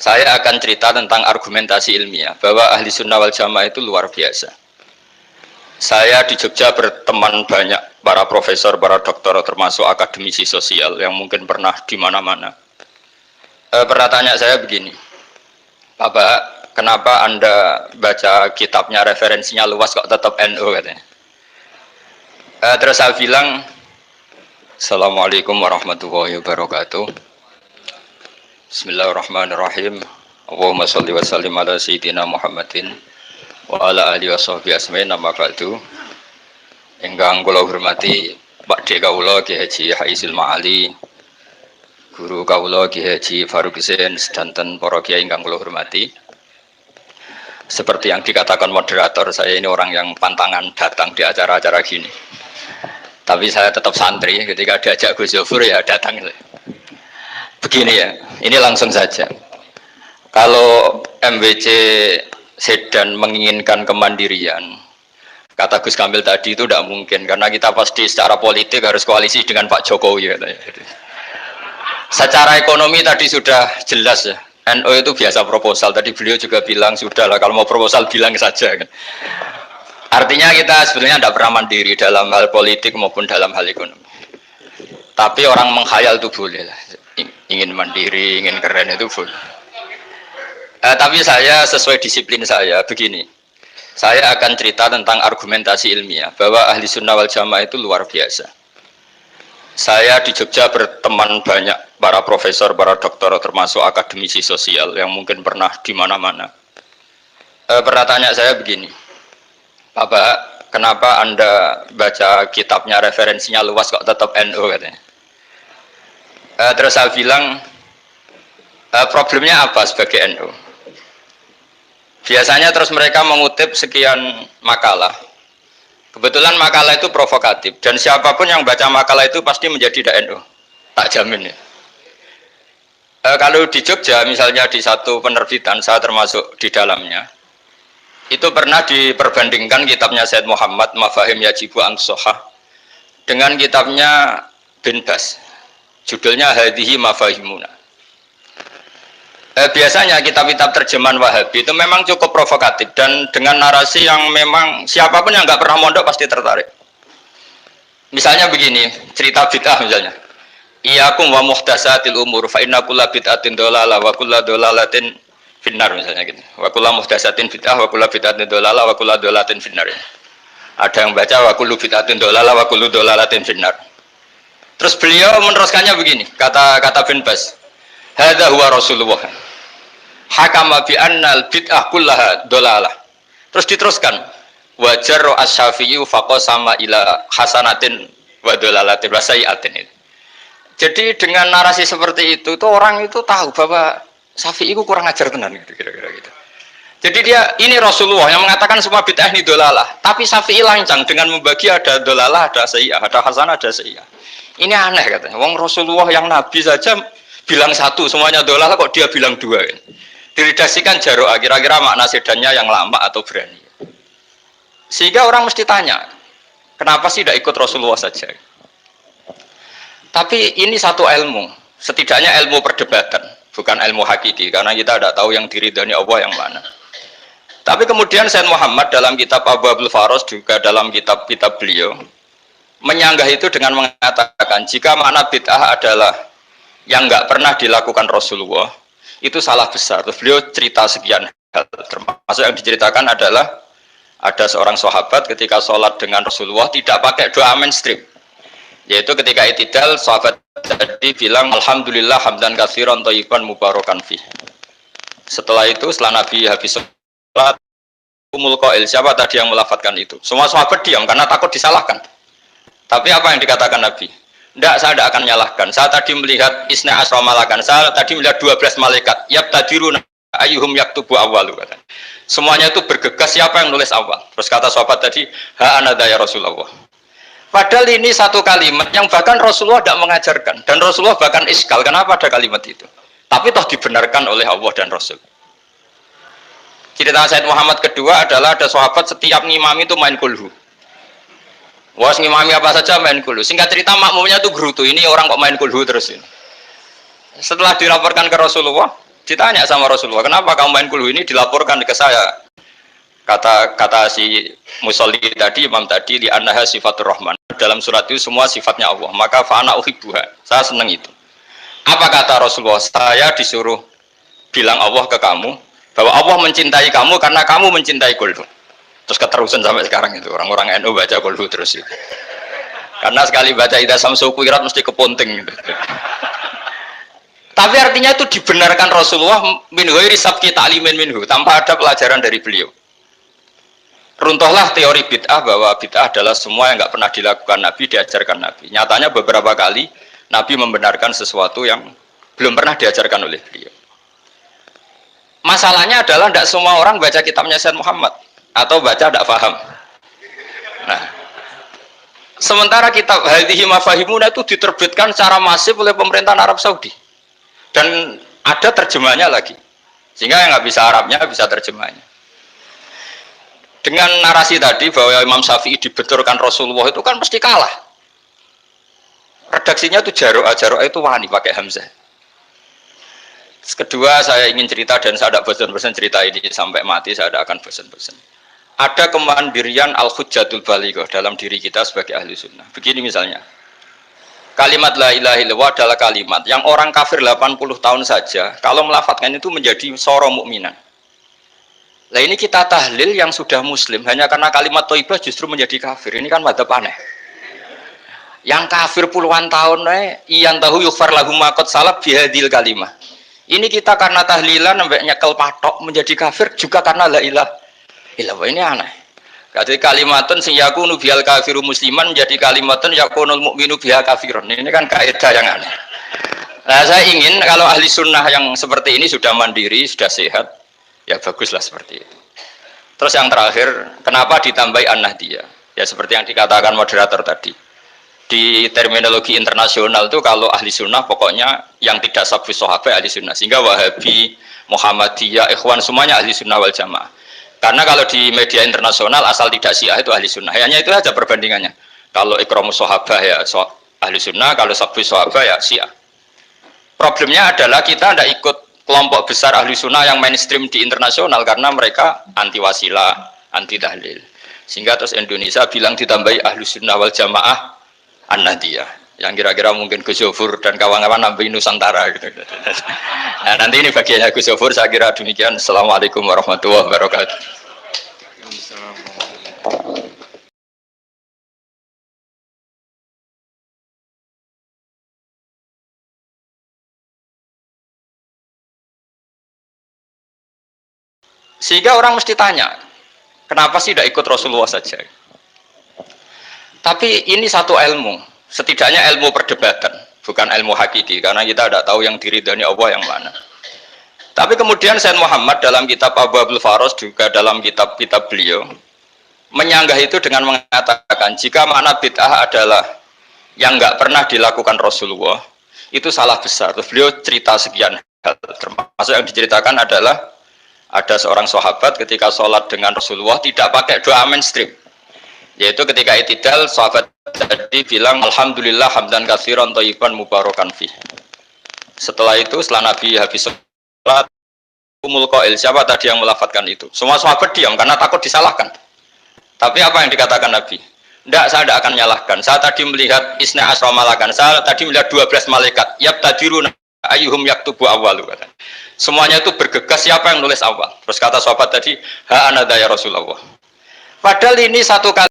Saya akan cerita tentang argumentasi ilmiah bahwa ahli sunnah wal jamaah itu luar biasa. Saya di Jogja berteman banyak para profesor, para doktor, termasuk akademisi sosial yang mungkin pernah di mana-mana. Pernah tanya saya begini, Bapak, kenapa Anda baca kitabnya referensinya luas kok tetap NU katanya. Terus saya bilang, Assalamualaikum warahmatullahi wabarakatuh. Bismillahirrahmanirrahim. Allahumma sholli wa sallim ala sayyidina Muhammadin wa ala alihi wa sahbihi asma'in nama ba'du. Ingkang kula hormati Pakde kawula Ki Haji Haisul Ma'ali, guru kawula Ki Haji Faruk Husain, sedanten para kiai ingkang kula hormati. Seperti yang dikatakan moderator, saya ini orang yang pantangan datang di acara-acara gini. Tapi saya tetap santri, ketika diajak Gus Zofur ya datang. Begini ya, ini langsung saja. Kalau MWC Sedan menginginkan kemandirian, kata Gus Kamil tadi itu tidak mungkin, karena kita pasti secara politik harus koalisi dengan Pak Jokowi katanya. Secara ekonomi tadi sudah jelas ya, NU itu biasa proposal. Tadi beliau juga bilang sudahlah kalau mau proposal bilang saja. Artinya kita sebenarnya tidak pernah mandiri dalam hal politik maupun dalam hal ekonomi. Tapi orang menghayal itu boleh lah. Ingin mandiri, ingin keren itu boleh. Tapi saya sesuai disiplin saya begini. Saya akan cerita tentang argumentasi ilmiah bahwa ahli sunnah wal jamaah itu luar biasa. Saya di Jogja berteman banyak para profesor, para doktor, termasuk akademisi sosial yang mungkin pernah di mana-mana. Pernah tanya saya begini, Bapak, kenapa Anda baca kitabnya referensinya luas kok tetap NU katanya. Terus saya bilang, problemnya apa sebagai NU? Biasanya terus mereka mengutip sekian makalah. Kebetulan makalah itu provokatif, dan siapapun yang baca makalah itu pasti menjadi NU. Tak jamin ya. Kalau di Jogja, misalnya di satu penerbitan, saya termasuk di dalamnya, itu pernah diperbandingkan kitabnya Said Muhammad, Mafahim Yajibu An-Sohah, dengan kitabnya Bin Bas. Judulnya Hadihi Mafahimuna. Biasanya kitab-kitab terjemahan Wahabi itu memang cukup provokatif dan dengan narasi yang memang siapapun yang nggak pernah mondok pasti tertarik. Misalnya begini, cerita bid'ah misalnya. Iyyakum wa muhdatsatil umur fa inna kulla bid'atin dhalalah wa kulla dhalalatin finnar misalnya gitu. Wa kulla muhdatsatin bid'ah wa kulla bid'atin dhalalah wa kulla dhalalatin finnar. Ada yang baca wa kullu bid'atin dhalalah wa kullu dhalalatin finnar. Terus beliau meneruskannya begini, kata Bin Bas, hadza huwa Rasulullah hakama bi annal bid'ah kullaha dolalah. Terus diteruskan, wajar as-Syafi'i faqasama ila hasanatin wa dolalatin wa sayiatin. Jadi dengan narasi seperti itu tuh orang itu tahu bahwa Syafi'i itu kurang ajar tenan gitu kira-kira gitu. Jadi dia ini Rasulullah yang mengatakan semua bid'ah ini dolalah, tapi Syafi'i lancang dengan membagi ada dolalah, ada sayiah, ada hasanah, ada sayiah. Ini aneh katanya. Wong Rasulullah yang Nabi saja bilang satu, semuanya dolalah kok dia bilang dua. Kan? Diredaksikan jaro'ah, kira-kira makna sedannya yang lama atau berani. Sehingga orang mesti tanya, kenapa sih tidak ikut Rasulullah saja? Tapi ini satu ilmu, setidaknya ilmu perdebatan, bukan ilmu hakiki, karena kita tidak tahu yang diridhani Allah yang mana. Tapi kemudian Sayyid Muhammad dalam kitab Abu Abdul Faros, juga dalam kitab-kitab beliau, menyanggah itu dengan mengatakan jika makna bid'ah adalah yang nggak pernah dilakukan Rasulullah, itu salah besar. Terus beliau cerita sekian hal, termasuk yang diceritakan adalah ada seorang sahabat ketika sholat dengan Rasulullah tidak pakai doa mainstream, yaitu ketika i'tidal sahabat tadi bilang alhamdulillah hamdan katsiran thayyiban mubarakan fi. Setelah itu setelah Nabi habis sholat, umul qail, siapa tadi yang melafadzkan itu? Semua sahabat diam karena takut disalahkan. Tapi apa yang dikatakan Nabi? Tidak, saya tidak akan menyalahkan. Saya tadi melihat isna asra malakan. Saya tadi melihat 12 malaikat. Yabtadiruna ayyuhum yaktubu awwalu. Semuanya itu bergegas siapa yang nulis awal. Terus kata sahabat tadi, ha anada ya Rasulullah. Padahal ini satu kalimat yang bahkan Rasulullah tidak mengajarkan. Dan Rasulullah bahkan iskal. Kenapa ada kalimat itu? Tapi toh dibenarkan oleh Allah dan Rasul. Cerita Sayyid Muhammad kedua adalah ada sahabat setiap ngimami itu main kulhu. Was ngimami apa saja main kulhu. Singkat cerita makmumnya tuh gerutu. Ini orang kok main kulhu terus ini. Setelah dilaporkan ke Rasulullah, Ditanya sama Rasulullah, kenapa kamu main kulhu ini dilaporkan ke saya? Kata si musolli tadi, imam tadi, li annaha sifatur rahman. Dalam surat itu semua sifatnya Allah. Maka fa'ana uhibbuha. Saya senang itu. Apa kata Rasulullah? Saya disuruh bilang Allah ke kamu bahwa Allah mencintai kamu karena kamu mencintai kulhu. Terus keterusan sampai sekarang itu orang-orang NU baca kulhu terus itu. Karena sekali baca ida samsu kuirat mesti keponting gitu. Tapi artinya itu dibenarkan Rasulullah min ghairi sabqi ta'limin minhu, tanpa ada pelajaran dari beliau. Runtuhlah teori bid'ah bahwa bid'ah adalah semua yang nggak pernah dilakukan Nabi, diajarkan Nabi. Nyatanya beberapa kali Nabi membenarkan sesuatu yang belum pernah diajarkan oleh beliau. Masalahnya adalah tidak semua orang baca kitabnya Sayyid Muhammad atau baca tidak paham. Nah, sementara kitab Hadhihi Mafahimuna itu diterbitkan secara masif oleh pemerintahan Arab Saudi dan ada terjemahnya lagi, sehingga yang nggak bisa Arabnya bisa terjemahnya. Dengan narasi tadi bahwa Imam Syafi'i dibenturkan Rasulullah itu kan mesti kalah. Redaksinya itu Jaro'a itu wani pakai hamzah. Kedua, saya ingin cerita dan saya tidak bosan-bosan cerita ini sampai mati, saya tidak akan bosan-bosan. Ada kemandirian al-hujjatul balighah dalam diri kita sebagai ahli sunnah. Begini misalnya, kalimat la ilaha illallah adalah kalimat yang orang kafir 80 tahun saja kalau melafadzkan itu menjadi soro mukminan. Nah ini kita tahlil yang sudah muslim hanya karena kalimat thayyibah justru menjadi kafir. Ini kan madzhab aneh. Yang kafir puluhan tahun iyan tahu yufar lahum ma qad salaf bihadil kalimah. Ini kita karena tahlilan sampai nyekel patok menjadi kafir juga karena la ilaha illallah. Ini aneh. Jadi kalimatun sing yakunu bihal kafiru musliman menjadi kalimatun yakunul mukminu biha kafirun. Ini kan kaidah yang aneh. Nah, saya ingin kalau ahli sunnah yang seperti ini sudah mandiri, sudah sehat, ya baguslah seperti itu. Terus yang terakhir, kenapa ditambahi an-nahdiyah? Ya seperti yang dikatakan moderator tadi. Di terminologi internasional itu kalau ahli sunnah pokoknya yang tidak sabus sahabat ahli sunnah, sehingga Wahabi, Muhammadiyah, Ikhwan semuanya ahli sunnah wal jamaah. Karena kalau di media internasional asal tidak Syiah itu ahli sunnah, hanya itu saja perbandingannya. Kalau ikramus sahabat ya ahli sunnah, kalau sabus sahabat ya Syiah. Problemnya adalah kita tidak ikut kelompok besar ahli sunnah yang mainstream di internasional karena mereka anti wasilah, anti tahlil. Sehingga terus Indonesia bilang ditambahi ahli sunnah wal jamaah an-nahdiyah, yang kira-kira mungkin Gus Zofur dan kawan-kawan nambahin Nusantara gitu. Nah, nanti ini bagiannya Gus Zofur, saya kira demikian. Assalamualaikum warahmatullahi wabarakatuh. Sehingga orang mesti tanya, kenapa sih tidak ikut Rasulullah saja? Tapi ini satu ilmu, setidaknya ilmu perdebatan, bukan ilmu hakiki, karena kita tidak tahu yang diridhani Allah yang mana. Tapi kemudian Sayyid Muhammad dalam kitab Abu Abdul Faros, juga dalam kitab-kitab beliau, menyanggah itu dengan mengatakan, jika makna bid'ah adalah yang nggak pernah dilakukan Rasulullah, itu salah besar. Terus beliau cerita sekian hal, termasuk yang diceritakan adalah, ada seorang sahabat ketika sholat dengan Rasulullah tidak pakai doa mainstream. Yaitu ketika itidal, sahabat tadi bilang alhamdulillah hamdan katsiran thayyiban mubarakan fi. Setelah itu, setelah Nabi habis sholat, umul qail, siapa tadi yang melafadzkan itu? Semua sahabat diam karena takut disalahkan. Tapi apa yang dikatakan Nabi? Tidak, saya tidak akan menyalahkan. Saya tadi melihat isna asra malakan. Saya tadi melihat 12 malaikat. Yabtadiruna ayyuhum yaktubu awwalu. Semuanya itu bergegas siapa yang nulis awal. Terus kata sahabat tadi, ha anada ya Rasulullah. Padahal ini satu kali